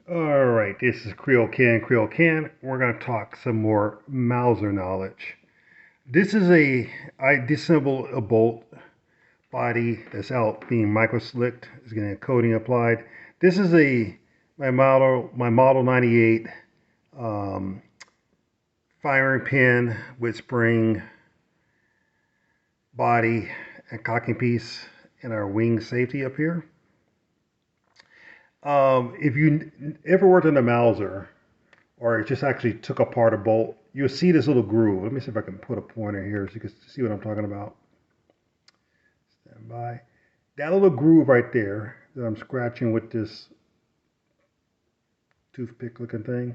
All right, this is Creole Can. We're going to talk some more Mauser knowledge. This is I disassemble a bolt body that's out being micro slicked. It's getting a coating applied. This is my model 98 um, firing pin with spring body and cocking piece and our wing safety up here. If you ever worked on a Mauser, or it just actually took apart a bolt, you'll see this little groove. Let me see if I can put a pointer here so you can see what I'm talking about. Stand by. That little groove right there that I'm scratching with this toothpick looking thing.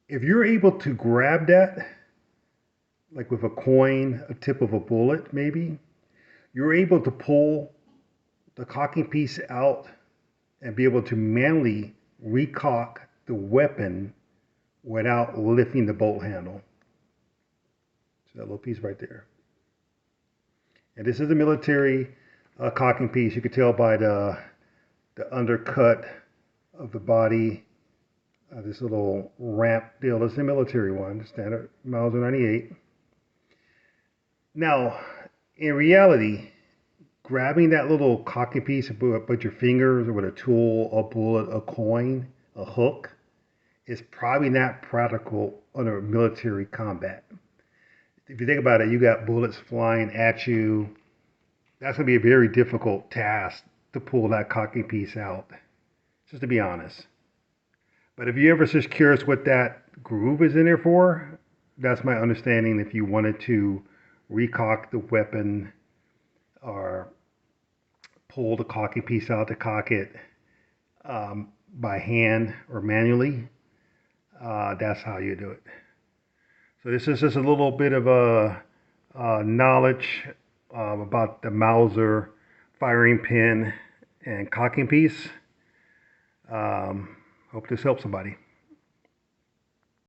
If you're able to grab that, like with a coin, a tip of a bullet maybe, you're able to pull the cocking piece out and be able to manually recock the weapon without lifting the bolt handle. So that little piece right there. And this is a military cocking piece. You can tell by the undercut of the body, this little ramp deal. This is a military one, standard Mauser98. Now, in reality, grabbing that little cocking piece with your fingers or with a tool, a bullet, a coin, a hook, is probably not practical under military combat. If you think about it, you got bullets flying at you. That's going to be a very difficult task to pull that cocking piece out, just to be honest. But if you ever just curious what that groove is in there for, that's my understanding. If you wanted to recock the weapon or pull the cocking piece out to cock it by hand or manually, that's how you do it. So this is just a little bit of a knowledge about the Mauser firing pin and cocking piece. Hope this helps somebody.